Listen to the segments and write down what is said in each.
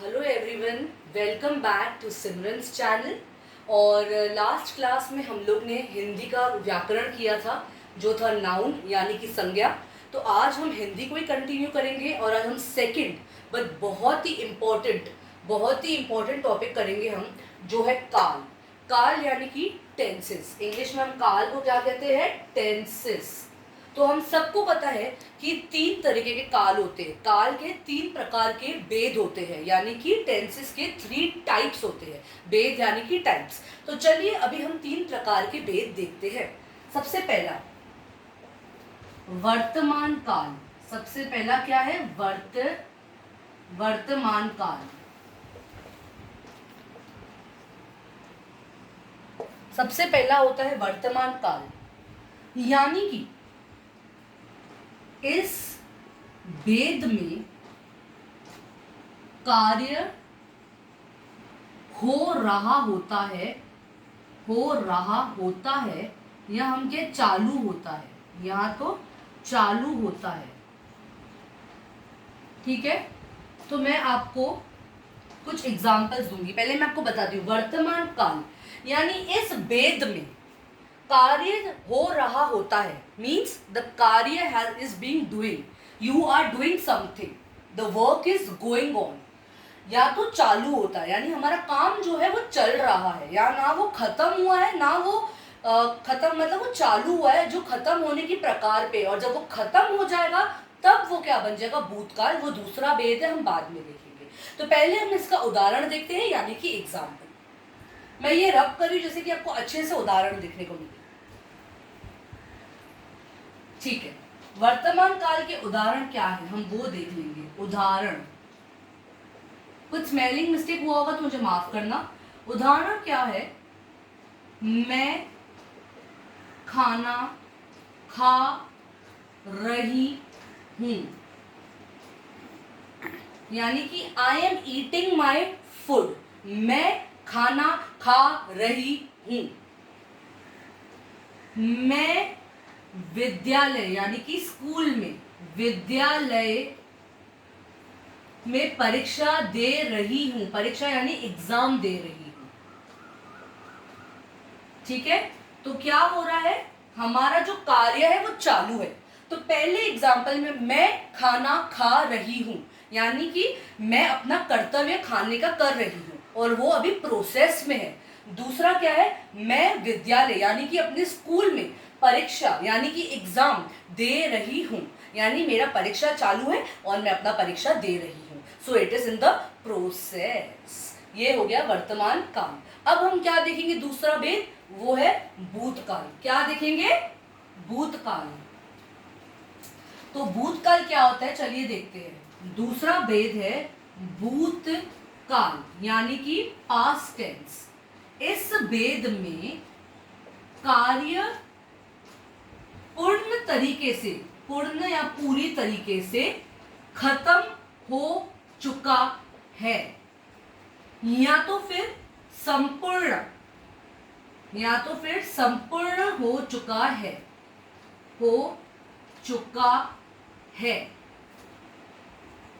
Hello everyone, welcome back to Simran's channel. और last class में हम लोग ने हिंदी का व्याकरण किया था, जो था नाउन यानी कि संज्ञा। तो आज हम हिंदी को ही कंटिन्यू करेंगे और आज हम सेकंड बट बहुत ही इम्पोर्टेंट टॉपिक करेंगे हम, जो है काल। काल यानी कि टेंसेस। इंग्लिश में हम काल को क्या कहते हैं? टेंसेस। तो हम सबको पता है कि तीन तरीके के काल होते हैं। काल के तीन प्रकार के भेद होते हैं, यानी कि टेंसेस के 3 टाइप्स होते हैं। भेद यानी कि टाइप्स। तो चलिए अभी हम 3 प्रकार के भेद देखते हैं। सबसे पहला वर्तमान काल। सबसे पहला क्या है? वर्तमान काल। सबसे पहला होता है वर्तमान काल, यानी कि इस भेद में कार्य हो रहा होता है या हम क्या चालू होता है, यहाँ तो चालू होता है। ठीक है, तो मैं आपको कुछ एग्जांपल्स दूंगी। पहले मैं आपको बताती हूँ वर्तमान काल यानी इस भेद में कार्य हो रहा होता है, मीन्स द कार्य is being doing, you are doing something, the work is going on. या तो चालू होता है यानी हमारा काम जो है वो चल रहा है, या ना वो खत्म हुआ है ना वो खत्म, मतलब वो चालू हुआ है जो खत्म होने की प्रकार पे। और जब वो खत्म हो जाएगा तब वो क्या बन जाएगा? भूतकाल। वो दूसरा भेद है, हम बाद में देखेंगे। तो पहले हम इसका उदाहरण देखते हैं, यानी कि एग्जाम्पल। मैं ये रब कर रही हूं जैसे कि आपको अच्छे से उदाहरण देखने को मिले। ठीक है, वर्तमान काल के उदाहरण क्या है हम वो देख लेंगे। उदाहरण, कुछ स्पेलिंग मिस्टेक हुआ होगा तो मुझे माफ करना। उदाहरण क्या है? मैं खाना खा रही हूं, यानी कि I am eating my food. मैं खाना खा रही हूं। मैं विद्यालय यानी कि स्कूल में, विद्यालय में परीक्षा दे रही हूं। परीक्षा यानी एग्जाम दे रही हूं। ठीक है, तो क्या हो रहा है? हमारा जो कार्य है वो चालू है। तो पहले एग्जाम्पल में मैं खाना खा रही हूं, यानी कि मैं अपना कर्तव्य खाने का कर रही हूं और वो अभी प्रोसेस में है। दूसरा क्या है? मैं विद्यालय यानी कि अपने स्कूल में परीक्षा यानी कि एग्जाम दे रही हूं, यानी मेरा परीक्षा चालू है और मैं अपना परीक्षा दे रही हूं। So it is in the process. ये हो गया वर्तमान काल। अब हम क्या देखेंगे? दूसरा भेद, वो है भूतकाल। क्या देखेंगे? भूतकाल। तो भूतकाल क्या होता है चलिए देखते हैं। दूसरा भेद है भूतकाल, यानी कि पास्ट टेंस। इस भेद में कार्य पूर्ण तरीके से, पूर्ण या पूरी तरीके से खत्म हो चुका है, या तो फिर संपूर्ण, या तो फिर संपूर्ण हो चुका है, हो चुका है।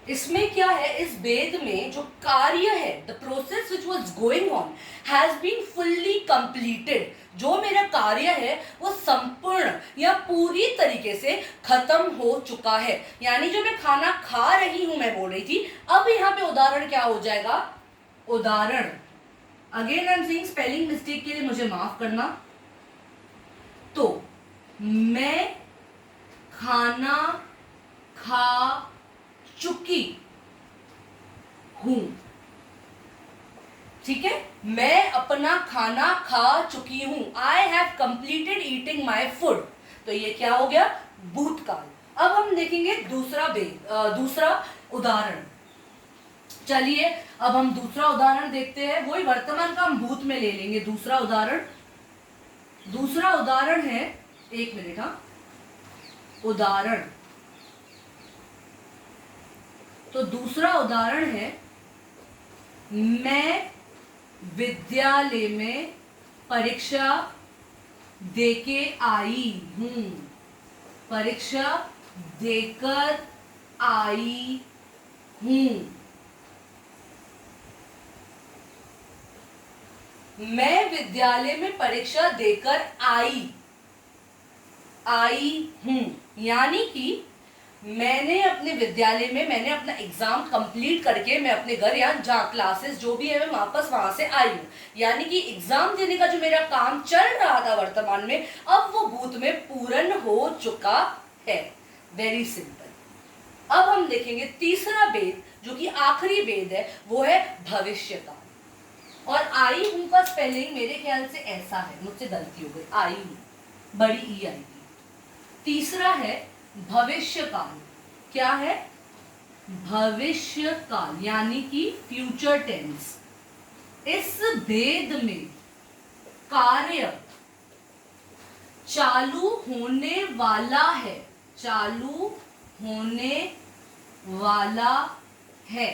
इसमें क्या है? इस भेद में जो कार्य है, the process which was going on has been fully completed. जो मेरा कार्य है वो संपूर्ण या पूरी तरीके से खत्म हो चुका है, यानी जो मैं खाना खा रही हूं मैं बोल रही थी, अब यहाँ पे उदाहरण क्या हो जाएगा? उदाहरण, again I am saying spelling mistake के लिए मुझे माफ करना। तो मैं खाना खा चुकी हूं। ठीक है, मैं अपना खाना खा चुकी हूं। I have completed eating my food. तो ये क्या हो गया? भूतकाल। अब हम देखेंगे दूसरा उदाहरण। चलिए अब हम दूसरा उदाहरण देखते हैं। वही वर्तमान का हम भूत में ले लेंगे। दूसरा उदाहरण है, एक मिनट, हाँ, उदाहरण। तो दूसरा उदाहरण है, मैं विद्यालय में परीक्षा देके आई हूं। परीक्षा देकर आई हूं। मैं विद्यालय में परीक्षा देकर आई हूं, यानी कि मैंने अपने विद्यालय में मैंने अपना एग्जाम कंप्लीट करके मैं अपने घर या जहाँ क्लासेस जो भी है मैं वापस वहां से आई हूँ। यानी कि एग्जाम देने का जो मेरा काम चल रहा था वर्तमान में, अब वो भूत में पूर्ण हो चुका है। Very simple. अब हम देखेंगे तीसरा वेद, जो कि आखिरी वेद है, वो है भविष्य काल। और आई हूं का स्पेलिंग मेरे ख्याल से ऐसा है, मुझसे गलती हो गई, आई हूं बड़ी ई आएगी। तीसरा है भविष्य काल। क्या है? भविष्य काल, यानी कि फ्यूचर टेंस। इस भेद में कार्य चालू होने वाला है, चालू होने वाला है,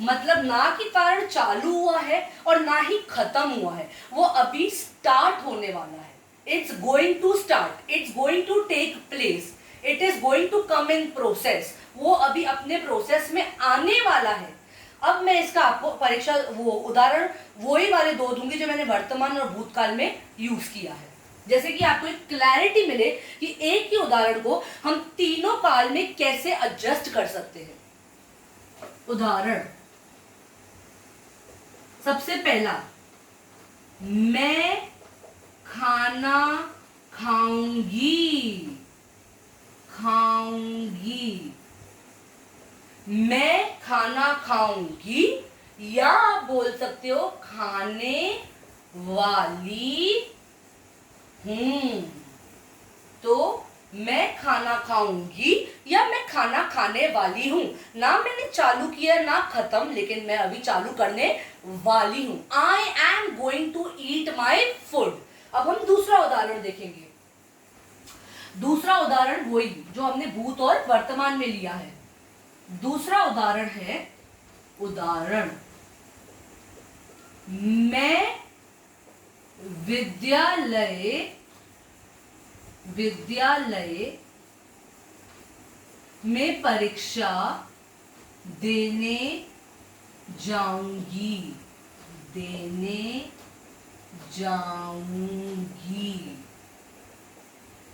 मतलब ना कि कारण चालू हुआ है और ना ही खत्म हुआ है, वो अभी स्टार्ट होने वाला है। It's going to start, it's going to take place, it is going to come in process, वो अभी अपने प्रोसेस में आने वाला है। अब मैं इसका आपको परीक्षा वो उदाहरण वही वाले दो दूंगी जो मैंने वर्तमान और भूतकाल में यूज किया है, जैसे कि आपको एक क्लैरिटी मिले कि एक ही उदाहरण को हम तीनों काल में कैसे एडजस्ट कर सकते हैं। उदाहरण सबसे पहला, मैं खाना खाऊंगी, मैं खाना खाऊंगी, या आप बोल सकते हो खाने वाली हूं। तो मैं खाना खाऊंगी या मैं खाना खाने वाली हूं, ना मैंने चालू किया ना खत्म, लेकिन मैं अभी चालू करने वाली हूं। I am going to eat my food. अब हम दूसरा उदाहरण देखेंगे। दूसरा उदाहरण वही जो हमने भूत और वर्तमान में लिया है। दूसरा उदाहरण है, उदाहरण मैं विद्यालय में परीक्षा देने जाऊंगी,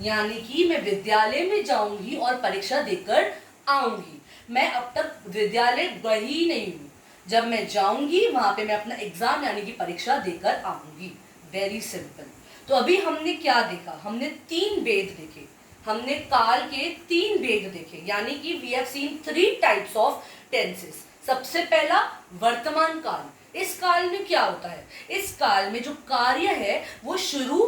यानी कि मैं विद्यालय में जाऊंगी और परीक्षा देकर आऊंगी। मैं अब तक विद्यालय गई नहीं हूं, जब मैं जाऊंगी वहां पे मैं अपना एग्जाम यानी कि परीक्षा देकर आऊंगी। Very simple. तो अभी हमने क्या देखा? हमने तीन भेद देखे, हमने काल के तीन भेद देखे, यानी कि we have seen 3 types of tenses. सबसे पहला वर्तमान काल। इस काल में क्या होता है? इस काल में जो कार्य है वो शुरू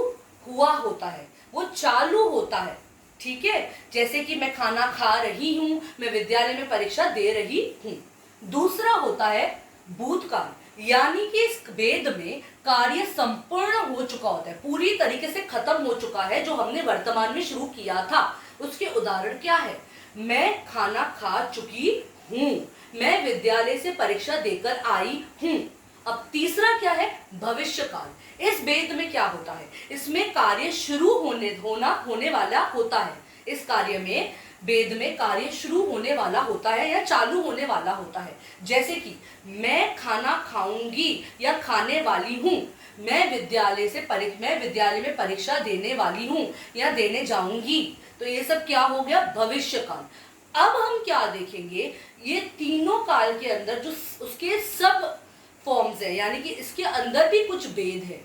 हुआ होता है, वो चालू होता है। ठीक है, जैसे कि मैं खाना खा रही हूं, मैं विद्यालय में परीक्षा दे रही हूं। दूसरा होता है भूतकाल, यानी कि इस वेद में कार्य संपूर्ण हो चुका होता है, पूरी तरीके से खत्म हो चुका है, जो हमने वर्तमान में शुरू किया था। उसके उदाहरण क्या है? मैं खाना खा चुकी हूं, मैं विद्यालय से परीक्षा देकर आई हूं। अब तीसरा क्या है? भविष्य काल। इस वेद में क्या होता है? इसमें कार्य शुरू होने वाला होता है। इस कार्य में वेद में कार्य शुरू होने वाला होता है या चालू होने वाला होता है, जैसे कि मैं खाना खाऊंगी या खाने वाली हूं, मैं विद्यालय में परीक्षा देने वाली हूं या देने जाऊंगी। तो ये सब क्या हो गया? भविष्य काल। अब हम क्या देखेंगे? ये तीनों काल के अंदर जो उसके सब फॉर्म्स है, यानी कि इसके अंदर भी कुछ भेद है,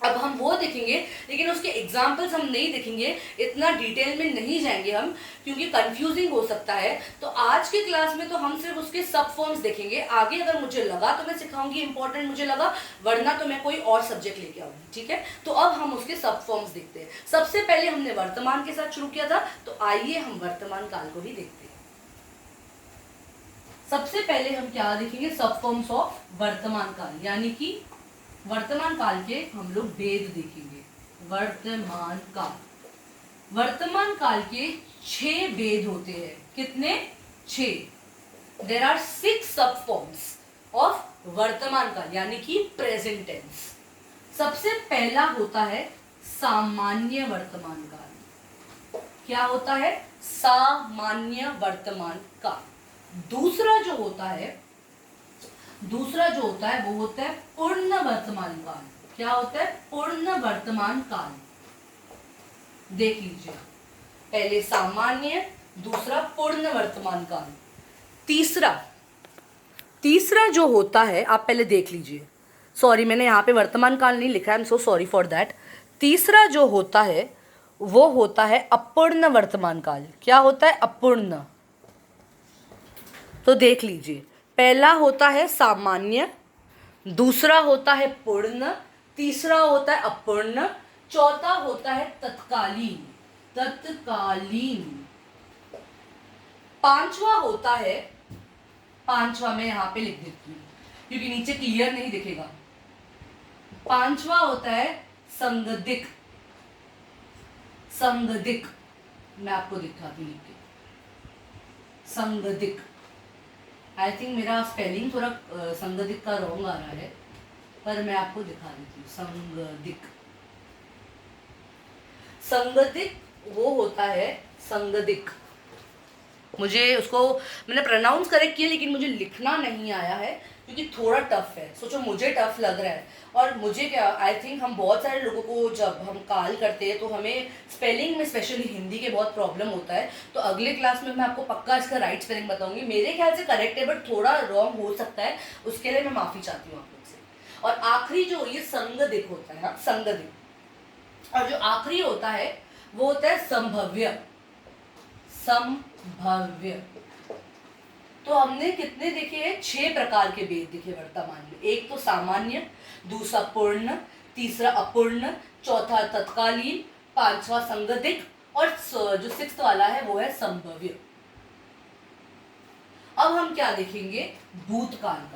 अब हम वो देखेंगे, लेकिन उसके एग्जाम्पल्स हम नहीं देखेंगे, इतना डिटेल में नहीं जाएंगे हम, क्योंकि कंफ्यूजिंग हो सकता है। तो आज के क्लास में तो हम सिर्फ उसके सब फॉर्म्स देखेंगे। आगे अगर मुझे लगा तो मैं सिखाऊंगी, इंपॉर्टेंट मुझे लगा, वरना तो मैं कोई और सब्जेक्ट लेके आऊंगी। ठीक है, तो अब हम उसके सब फॉर्म्स देखते हैं। सबसे पहले हमने वर्तमान के साथ शुरू किया था, तो आइए हम वर्तमान काल को ही देखते हैं। सबसे पहले हम क्या देखेंगे? सब फॉर्म्स ऑफ वर्तमान काल, यानी कि वर्तमान काल के हम लोग भेद देखेंगे। वर्तमान काल के 6 भेद होते हैं। कितने? 6। देयर आर 6 सब फॉर्म्स ऑफ वर्तमान काल, यानी कि प्रेजेंट टेंस। सबसे पहला होता है सामान्य वर्तमान काल। क्या होता है? सामान्य वर्तमान काल। दूसरा जो होता है दूसरा जो होता है वो होता है पूर्ण वर्तमान काल। क्या होता है? पूर्ण वर्तमान काल। देख लीजिए, पहले सामान्य, दूसरा पूर्ण वर्तमान काल। तीसरा जो होता है, आप पहले देख लीजिए, सॉरी मैंने यहाँ पे वर्तमान काल नहीं लिखा है, I am so sorry for that. तीसरा जो होता है वो होता है अपूर्ण वर्तमान काल। क्या होता है? अपूर्ण। तो देख लीजिए, पहला होता है सामान्य, दूसरा होता है पूर्ण, तीसरा होता है अपूर्ण, चौथा होता है तत्कालीन। पांचवा होता है, पांचवा मैं यहां पे लिख देती हूँ क्योंकि नीचे क्लियर नहीं दिखेगा। पांचवा होता है संगदिक। मैं आपको दिखाती हूँ लिख के। संगदिक, आई थिंक मेरा स्पेलिंग थोड़ा संगदिक का रॉन्ग आ रहा है, पर मैं आपको दिखा देती हूँ। संगदिक वो होता है, संगदिक, मुझे उसको मैंने प्रोनाउंस करेक्ट किया लेकिन मुझे लिखना नहीं आया है क्योंकि थोड़ा टफ है। सोचो मुझे टफ लग रहा है, और मुझे क्या, आई थिंक हम बहुत सारे लोगों को जब हम काल करते हैं तो हमें स्पेलिंग में स्पेशली हिंदी के बहुत प्रॉब्लम होता है। तो अगले क्लास में मैं आपको पक्का इसका राइट स्पेलिंग बताऊंगी। मेरे ख्याल से करेक्ट है बट थोड़ा रॉन्ग हो सकता है, उसके लिए मैं माफ़ी चाहती हूँ आप लोग से। और आखिरी जो ये संगदिक होता है, संगदिक, और जो आखिरी होता है वो होता है संभव्य। तो हमने कितने देखे हैं? 6 प्रकार के वेद दिखे वर्तमान में। एक तो सामान्य, दूसरा पूर्ण, तीसरा अपूर्ण, चौथा तत्कालीन, पांचवा संगदिक, और जो 6th वाला है वो है संभव्य। अब हम क्या देखेंगे? भूतकाल का।